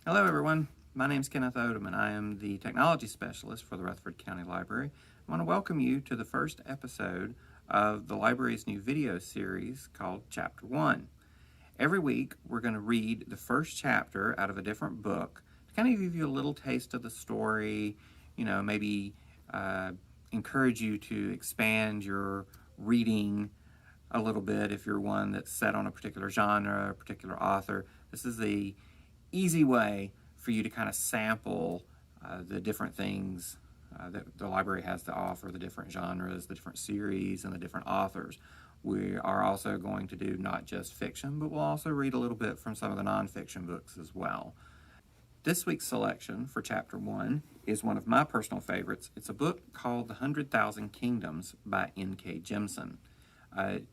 Hello everyone, my name is Kenneth and I am the Technology Specialist for the Rutherford County Library. I want to welcome you to the first episode of the library's new video series called Chapter 1. Every week we're going to read the first chapter out of a different book to kind of give you a little taste of the story, maybe encourage you to expand your reading a little bit if you're one that's set on a particular genre, a particular author. This is the easy way for you to kind of sample the different things that the library has to offer, the different genres, the different series, and the different authors. We are also going to do not just fiction, but we'll also read a little bit from some of the nonfiction books as well. This week's selection for Chapter 1 is one of my personal favorites. It's a book called The 100,000 Kingdoms by NK Jemisin.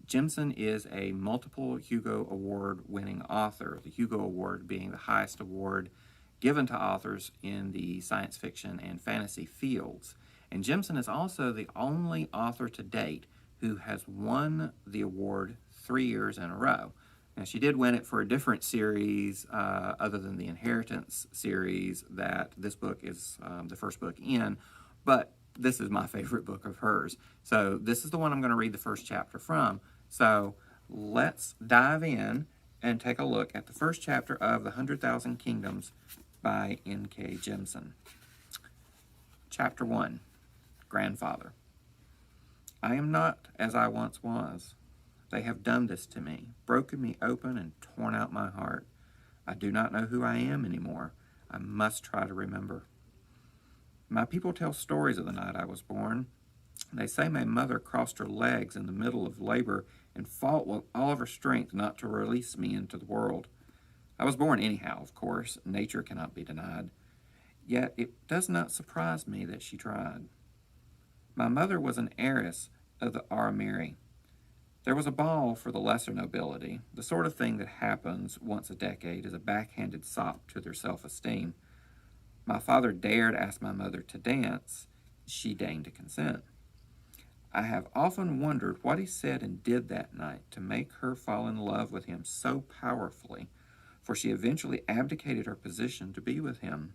Jemisin is a multiple Hugo Award winning author, the Hugo Award being the highest award given to authors in the science fiction and fantasy fields. And Jemisin is also the only author to date who has won the award 3 years in a row. Now, she did win it for a different series other than the Inheritance series that this book is the first book in, but this is my favorite book of hers. So this is the one I'm going to read the first chapter from. So let's dive in and take a look at the first chapter of The 100,000 Kingdoms by N.K. Jemisin. Chapter 1, Grandfather. I am not as I once was. They have done this to me, broken me open and torn out my heart. I do not know who I am anymore. I must try to remember. My people tell stories of the night I was born. They say my mother crossed her legs in the middle of labor and fought with all of her strength not to release me into the world. I was born anyhow, of course. Nature cannot be denied. Yet it does not surprise me that she tried. My mother was an heiress of the Aramiri. There was a ball for the lesser nobility, the sort of thing that happens once a decade as a backhanded sop to their self-esteem. My father dared ask my mother to dance. She deigned to consent. I have often wondered what he said and did that night to make her fall in love with him so powerfully, for she eventually abdicated her position to be with him.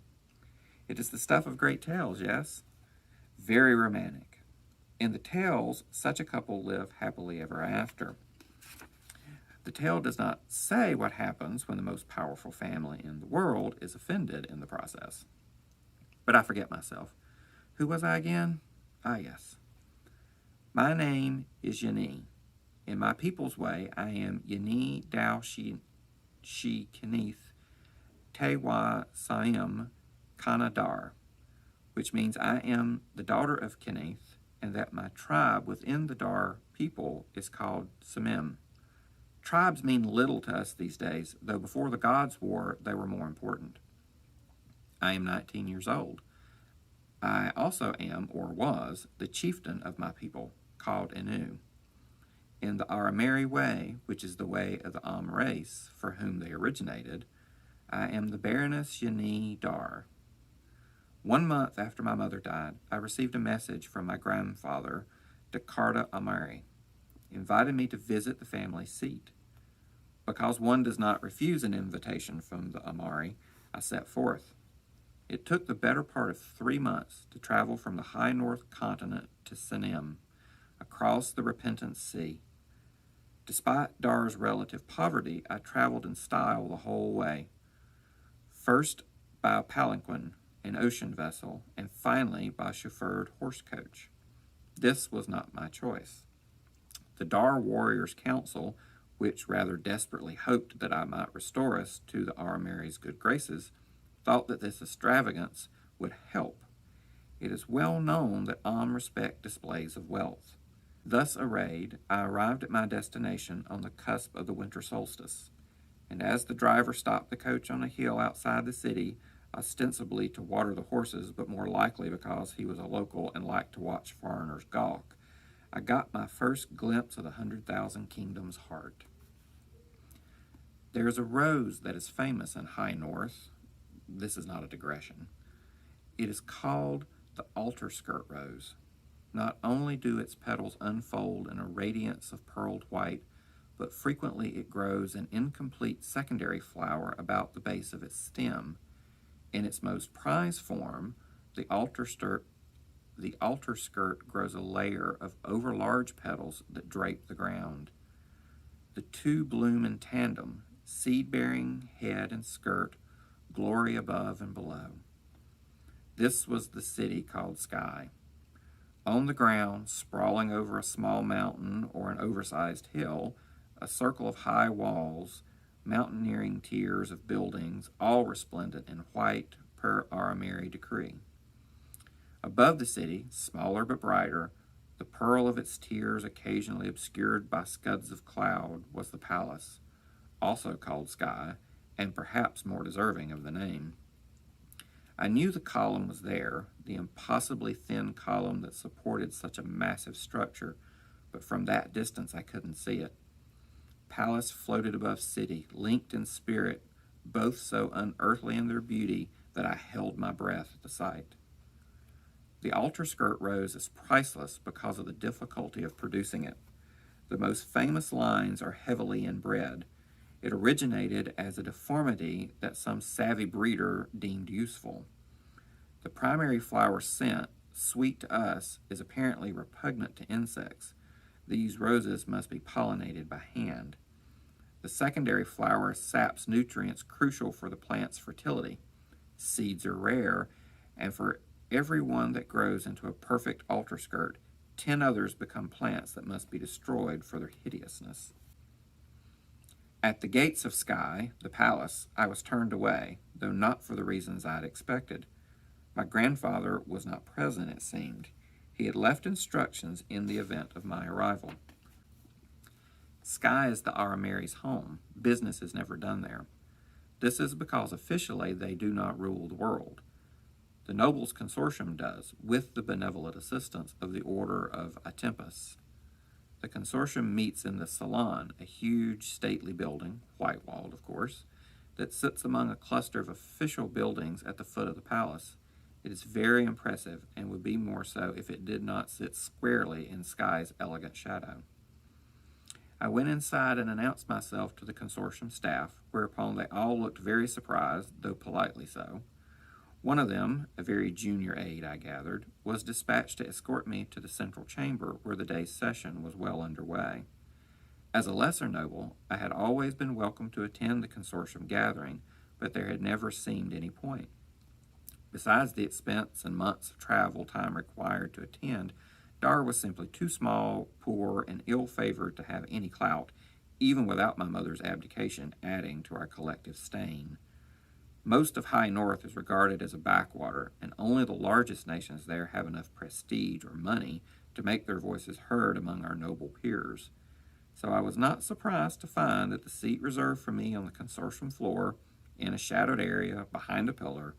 It is the stuff of great tales, yes? Very romantic. In the tales, such a couple live happily ever after. The tale does not say what happens when the most powerful family in the world is offended in the process. But I forget myself. Who was I again? Ah, yes. My name is Yani. In my people's way, I am Yani Dao Shi Kenneth Tewa Saim Kanadar, which means I am the daughter of Kenneth, and that my tribe within the Dar people is called Samim. Tribes mean little to us these days, though before the Gods' War they were more important. I am 19 years old. I also am, or was, the chieftain of my people, called Enu. In the Arameri way, which is the way of the Am race, for whom they originated, I am the Baroness Yani Dar. 1 month after my mother died, I received a message from my grandfather, Dakarta Amari, invited me to visit the family seat. Because one does not refuse an invitation from the Amari, I set forth. It took the better part of 3 months to travel from the high north continent to Senem, across the repentant sea. Despite Dar's relative poverty, I traveled in style the whole way. First by a palanquin, an ocean vessel, and finally by a chauffeured horse coach. This was not my choice. The Dar Warriors' Council, which rather desperately hoped that I might restore us to the Arameri's good graces, thought that this extravagance would help. It is well known that Am respect displays of wealth. Thus arrayed, I arrived at my destination on the cusp of the winter solstice, and as the driver stopped the coach on a hill outside the city, ostensibly to water the horses, but more likely because he was a local and liked to watch foreigners gawk, I got my first glimpse of the 100,000 Kingdoms' heart. There is a rose that is famous in High North. This is not a digression. It is called the Ultraskirt Rose. Not only do its petals unfold in a radiance of pearled white, but frequently it grows an incomplete secondary flower about the base of its stem. In its most prized form, the altar skirt grows a layer of overlarge petals that drape the ground. The two bloom in tandem, seed-bearing head and skirt, glory above and below. This was the city called Sky. On the ground, sprawling over a small mountain or an oversized hill, a circle of high walls, mountaineering tiers of buildings, all resplendent in white per Arameri decree. Above the city, smaller but brighter, the pearl of its tiers occasionally obscured by scuds of cloud, was the palace, also called Sky, and perhaps more deserving of the name. I knew the column was there, the impossibly thin column that supported such a massive structure, but from that distance I couldn't see it. Palace floated above city, linked in spirit, both so unearthly in their beauty that I held my breath at the sight. The Ultraskirt Rose is priceless because of the difficulty of producing it. The most famous lines are heavily inbred. It originated as a deformity that some savvy breeder deemed useful. The primary flower scent, sweet to us, is apparently repugnant to insects. These roses must be pollinated by hand. The secondary flower saps nutrients crucial for the plant's fertility. Seeds are rare, and for every one that grows into a perfect altarskirt, 10 others become plants that must be destroyed for their hideousness. At the gates of Sky, the palace, I was turned away, though not for the reasons I had expected. My grandfather was not present, it seemed. He had left instructions in the event of my arrival. Sky is the Arameri's home. Business is never done there. This is because officially they do not rule the world. The Nobles Consortium does, with the benevolent assistance of the Order of Atempus. The consortium meets in the Salon, a huge, stately building, white-walled, of course, that sits among a cluster of official buildings at the foot of the palace. It is very impressive, and would be more so if it did not sit squarely in Sky's elegant shadow. I went inside and announced myself to the consortium staff, whereupon they all looked very surprised, though politely so. One of them, a very junior aide, I gathered, was dispatched to escort me to the central chamber where the day's session was well underway. As a lesser noble, I had always been welcome to attend the consortium gathering, but there had never seemed any point. Besides the expense and months of travel time required to attend, Dar was simply too small, poor, and ill-favored to have any clout, even without my mother's abdication adding to our collective stain. Most of High North is regarded as a backwater, and only the largest nations there have enough prestige or money to make their voices heard among our noble peers. So I was not surprised to find that the seat reserved for me on the consortium floor, in a shadowed area behind a pillar,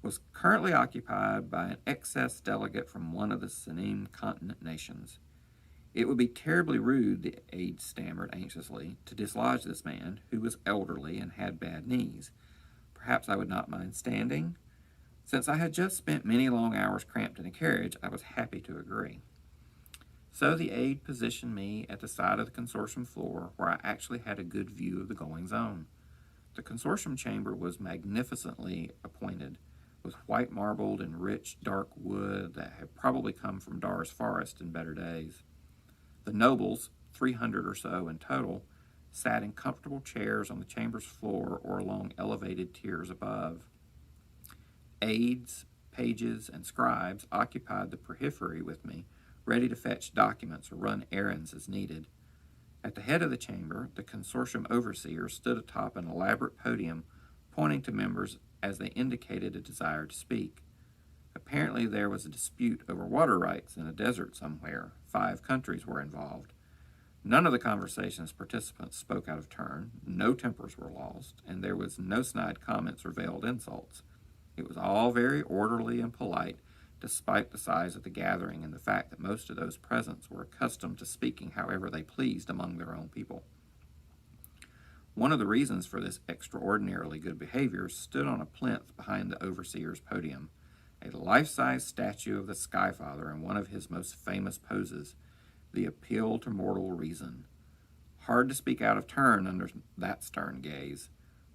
was currently occupied by an excess delegate from one of the Senem continent nations. It would be terribly rude, the aide stammered anxiously, to dislodge this man, who was elderly and had bad knees. Perhaps I would not mind standing. Since I had just spent many long hours cramped in a carriage, I was happy to agree. So the aide positioned me at the side of the consortium floor, where I actually had a good view of the goings-on. The consortium chamber was magnificently appointed, with white marbled and rich dark wood that had probably come from Dar's forest in better days. The nobles, 300 or so in total, sat in comfortable chairs on the chamber's floor or along elevated tiers above. Aides, pages, and scribes occupied the periphery with me, ready to fetch documents or run errands as needed. At the head of the chamber, the consortium overseer stood atop an elaborate podium, pointing to members as they indicated a desire to speak. Apparently there was a dispute over water rights in a desert somewhere. 5 countries were involved. None of the conversation's participants spoke out of turn, no tempers were lost, and there was no snide comments or veiled insults. It was all very orderly and polite, despite the size of the gathering and the fact that most of those present were accustomed to speaking however they pleased among their own people. One of the reasons for this extraordinarily good behavior stood on a plinth behind the overseer's podium, a life-size statue of the Skyfather in one of his most famous poses, the appeal to mortal reason. Hard to speak out of turn under that stern gaze.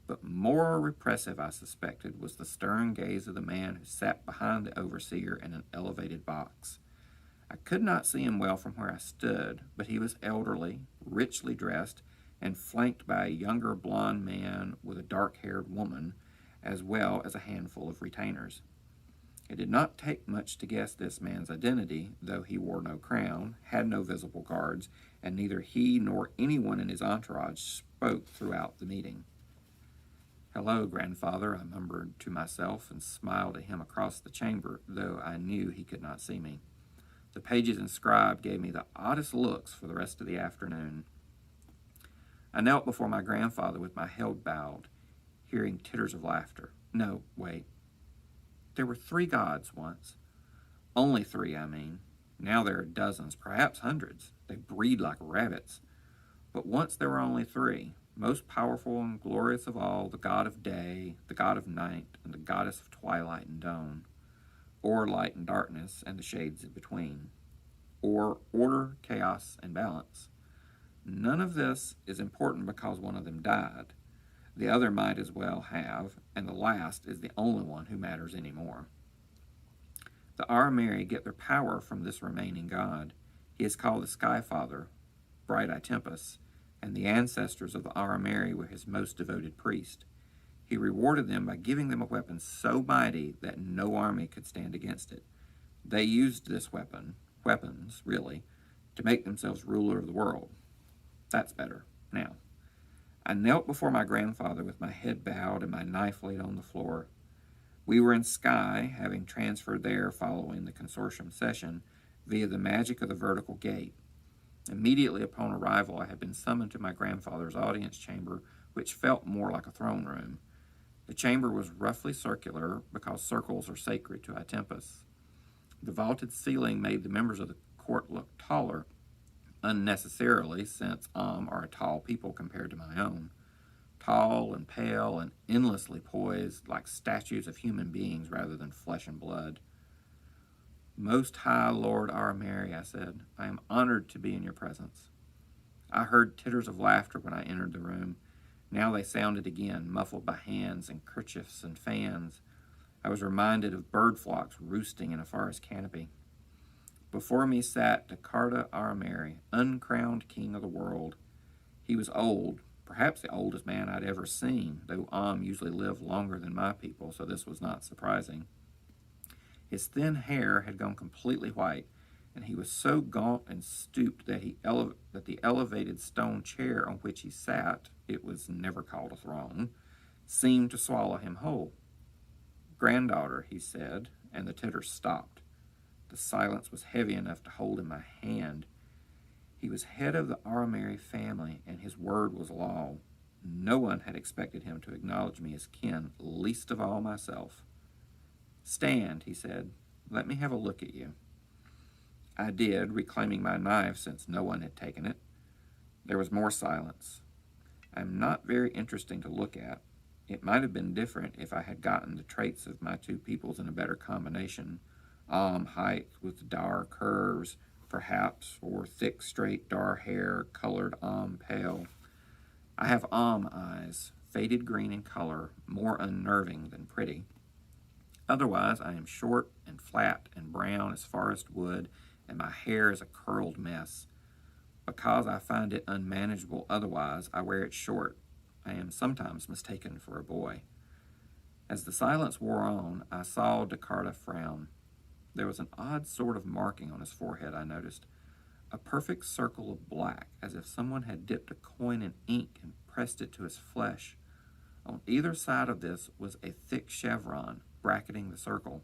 But more repressive, I suspected, was the stern gaze of the man who sat behind the overseer in an elevated box. I could not see him well from where I stood, but he was elderly, richly dressed, and flanked by a younger blond man with a dark-haired woman, as well as a handful of retainers. It did not take much to guess this man's identity, though he wore no crown, had no visible guards, and neither he nor anyone in his entourage spoke throughout the meeting. "Hello, grandfather," I murmured to myself and smiled at him across the chamber, though I knew he could not see me. The pages inscribed gave me the oddest looks for the rest of the afternoon. I knelt before my grandfather with my head bowed, hearing titters of laughter. No, wait. There were 3 gods once. Only 3, I mean. Now there are dozens, perhaps hundreds. They breed like rabbits. But once there were only 3, most powerful and glorious of all, the god of day, the god of night, and the goddess of twilight and dawn, or light and darkness and the shades in between, or order, chaos, and balance. None of this is important because one of them died. The other might as well have, and the last is the only one who matters anymore. The Arameri get their power from this remaining god. He is called the Sky Father, Bright-Eye Tempest, and the ancestors of the Arameri were his most devoted priest. He rewarded them by giving them a weapon so mighty that no army could stand against it. They used this weapons, really, to make themselves ruler of the world. That's better. Now, I knelt before my grandfather with my head bowed and my knife laid on the floor. We were in Skye, having transferred there following the consortium session via the magic of the vertical gate. Immediately upon arrival, I had been summoned to my grandfather's audience chamber, which felt more like a throne room. The chamber was roughly circular because circles are sacred to Itempus. The vaulted ceiling made the members of the court look taller, unnecessarily, since are a tall people compared to my own. Tall and pale and endlessly poised, like statues of human beings rather than flesh and blood. "Most High Lord Arameri," I said, "I am honored to be in your presence." I heard titters of laughter when I entered the room. Now they sounded again, muffled by hands and kerchiefs and fans. I was reminded of bird flocks roosting in a forest canopy. Before me sat Jakarta Arameri, uncrowned king of the world. He was old, perhaps the oldest man I'd ever seen, though usually lived longer than my people, so this was not surprising. His thin hair had gone completely white, and he was so gaunt and stooped that the elevated stone chair on which he sat, it was never called a throne, seemed to swallow him whole. "Granddaughter," he said, and the titters stopped. The silence was heavy enough to hold in my hand. He was head of the Arameri family, and his word was law. No one had expected him to acknowledge me as kin, least of all myself. "Stand," he said. "Let me have a look at you." I did, reclaiming my knife since no one had taken it. There was more silence. I am not very interesting to look at. It might have been different if I had gotten the traits of my 2 peoples in a better combination. Height with dar curves, perhaps, or thick, straight, dar hair, colored pale. I have eyes, faded green in color, more unnerving than pretty. Otherwise, I am short and flat and brown as forest wood, and my hair is a curled mess. Because I find it unmanageable otherwise, I wear it short. I am sometimes mistaken for a boy. As the silence wore on, I saw Jakarta frown. There was an odd sort of marking on his forehead, I noticed. A perfect circle of black, as if someone had dipped a coin in ink and pressed it to his flesh. On either side of this was a thick chevron, bracketing the circle.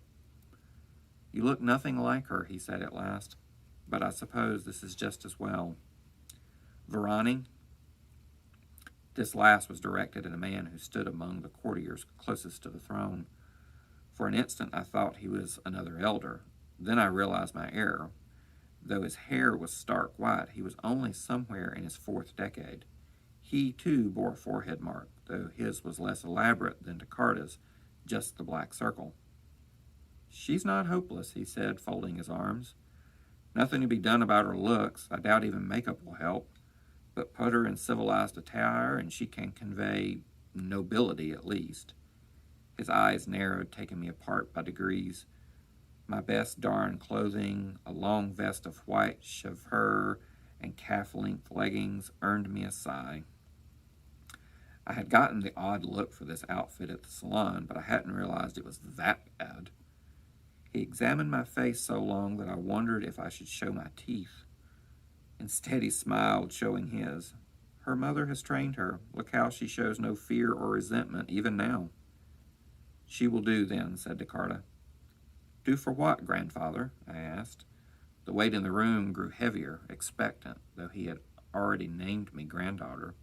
"You look nothing like her," he said at last, "but I suppose this is just as well. Varani?" This last was directed at a man who stood among the courtiers closest to the throne. For an instant I thought he was another elder. Then I realized my error. Though his hair was stark white, he was only somewhere in his 4th decade. He, too, bore a forehead mark, though his was less elaborate than Jakarta's, just the black circle. "She's not hopeless," he said, folding his arms. "Nothing to be done about her looks. I doubt even makeup will help. But put her in civilized attire, and she can convey nobility at least. His eyes narrowed, taking me apart by degrees. My best darn clothing, a long vest of white chevre and calf-length leggings, earned me a sigh. I had gotten the odd look for this outfit at the salon, but I hadn't realized it was that bad. He examined my face so long that I wondered if I should show my teeth. Instead, he smiled, showing his. Her mother has trained her. Look how she shows no fear or resentment, even now. She will do, then, said Descartes. Do for what, grandfather? I asked. The weight in the room grew heavier, expectant, though he had already named me granddaughter.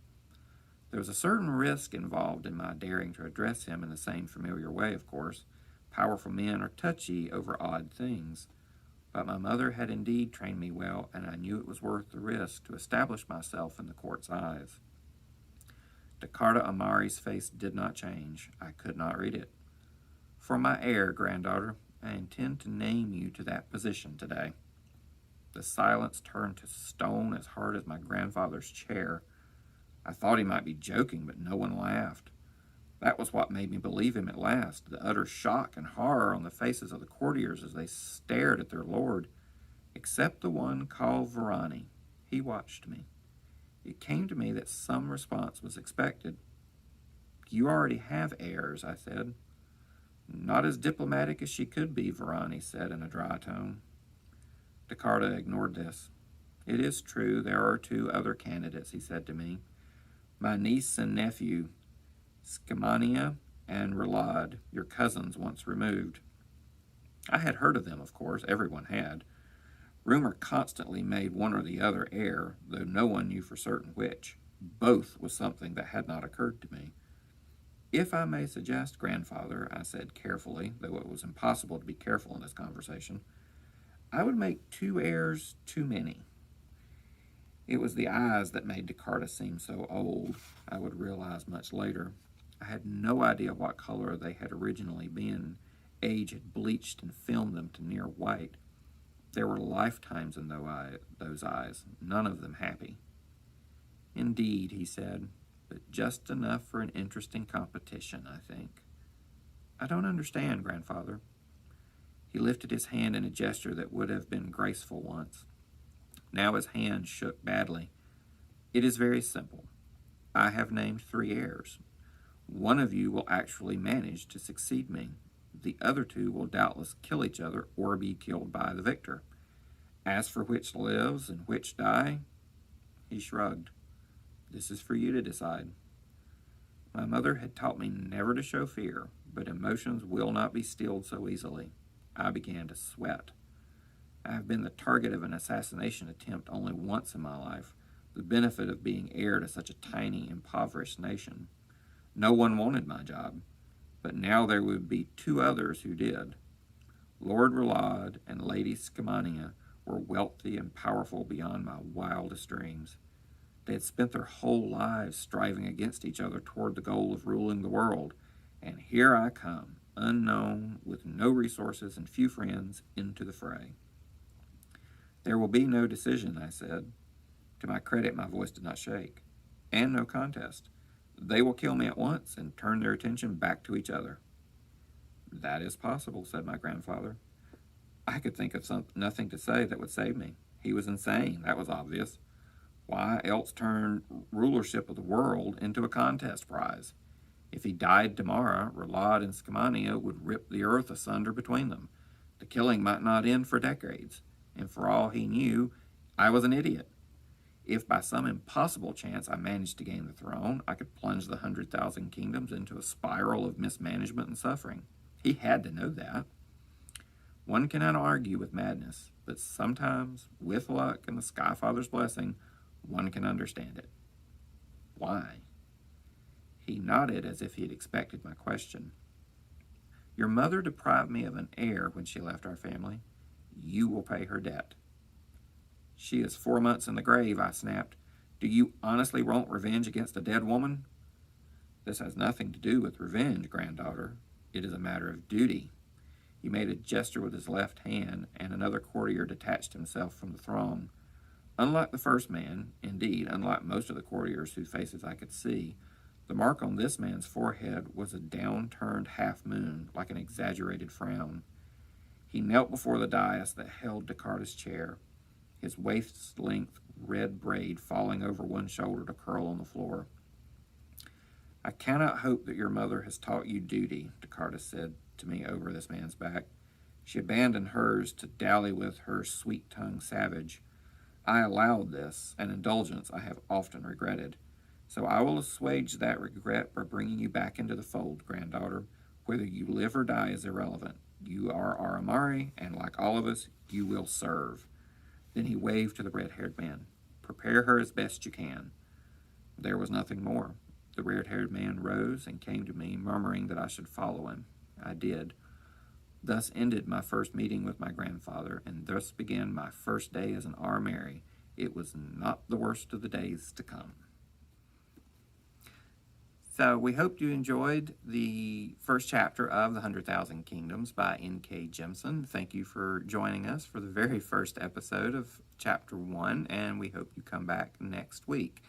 There was a certain risk involved in my daring to address him in the same familiar way, of course. Powerful men are touchy over odd things. But my mother had indeed trained me well, and I knew it was worth the risk to establish myself in the court's eyes. Descartes Amari's face did not change. I could not read it. For my heir, granddaughter, I intend to name you to that position today. The silence turned to stone as hard as my grandfather's chair. I thought he might be joking, but no one laughed. That was what made me believe him at last, the utter shock and horror on the faces of the courtiers as they stared at their lord, except the one called Varani. He watched me. It came to me that some response was expected. You already have heirs, I said. Not as diplomatic as she could be, Varani said in a dry tone. Descartes ignored this. It is true, there are 2 other candidates, he said to me. My niece and nephew, Scamania and Relade, your cousins once removed. I had heard of them, of course, everyone had. Rumor constantly made one or the other heir, though no one knew for certain which. Both was something that had not occurred to me. If I may suggest, grandfather, I said carefully, though it was impossible to be careful in this conversation, I would make 2 heirs too many. It was the eyes that made Descartes seem so old, I would realize much later. I had no idea what color they had originally been. Age had bleached and filmed them to near white. There were lifetimes in those eyes, none of them happy. Indeed, he said, but just enough for an interesting competition, I think. I don't understand, grandfather. He lifted his hand in a gesture that would have been graceful once. Now his hand shook badly. It is very simple. I have named 3 heirs. One of you will actually manage to succeed me. The other 2 will doubtless kill each other or be killed by the victor. As for which lives and which die, he shrugged. This is for you to decide. My mother had taught me never to show fear, but emotions will not be stilled so easily. I began to sweat. I have been the target of an assassination attempt only once in my life, the benefit of being heir to such a tiny, impoverished nation. No one wanted my job, but now there would be 2 others who did. Lord Relade and Lady Scamania were wealthy and powerful beyond my wildest dreams. They had spent their whole lives striving against each other toward the goal of ruling the world, and here I come, unknown, with no resources and few friends, into the fray. There will be no decision, I said. To my credit, my voice did not shake. And no contest. They will kill me at once and turn their attention back to each other. That is possible, said my grandfather. I could think of nothing to say that would save me. He was insane, that was obvious. Why else turn rulership of the world into a contest prize? If he died tomorrow, Relade and Scamania would rip the earth asunder between them. The killing might not end for decades, and for all he knew, I was an idiot. If by some impossible chance I managed to gain the throne, I could plunge the 100,000 kingdoms into a spiral of mismanagement and suffering. He had to know that. One cannot argue with madness, but sometimes, with luck and the Sky Father's blessing, one can understand it. Why? He nodded as if he had expected my question. Your mother deprived me of an heir when she left our family. You will pay her debt. She is 4 months in the grave, I snapped. Do you honestly want revenge against a dead woman? This has nothing to do with revenge, granddaughter. It is a matter of duty. He made a gesture with his left hand, and another courtier detached himself from the throng. Unlike the first man, indeed, unlike most of the courtiers whose faces I could see, The mark on this man's forehead was a downturned half-moon, like an exaggerated frown. He knelt before the dais that held Descartes' chair, his waist-length red braid falling over one shoulder to curl on the floor. I cannot hope that your mother has taught you duty, Descartes said to me over this man's back. She abandoned hers to dally with her sweet-tongued savage. I allowed this, an indulgence I have often regretted. So I will assuage that regret by bringing you back into the fold, granddaughter. Whether you live or die is irrelevant. You are our Amari, and like all of us, you will serve. Then he waved to the red-haired man. Prepare her as best you can. There was nothing more. The red-haired man rose and came to me, murmuring that I should follow him. I did. Thus ended my first meeting with my grandfather, and thus began my first day as an Mary. It was not the worst of the days to come. So we hope you enjoyed the first chapter of The 100,000 Kingdoms by NK Jemisin. Thank you for joining us for the very first episode of Chapter 1, and we hope you come back next week.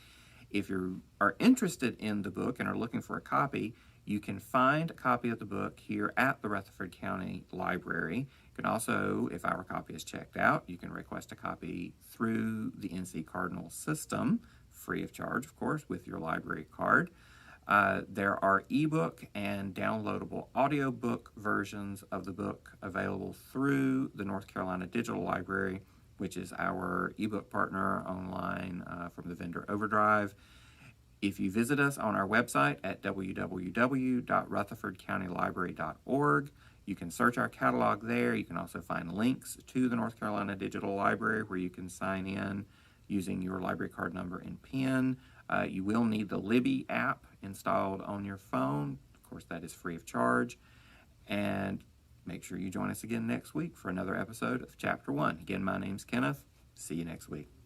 If you are interested in the book and are looking for a copy, you can find a copy of the book here at the Rutherford County Library. You can also, if our copy is checked out, you can request a copy through the NC Cardinal system, free of charge, of course, with your library card. There are ebook and downloadable audiobook versions of the book available through the North Carolina Digital Library, which is our ebook partner online from the vendor Overdrive. If you visit us on our website at www.rutherfordcountylibrary.org, you can search our catalog there. You can also find links to the North Carolina Digital Library where you can sign in using your library card number and PIN. You will need the Libby app installed on your phone. Of course, that is free of charge. And make sure you join us again next week for another episode of Chapter 1. Again, my name's Kenneth. See you next week.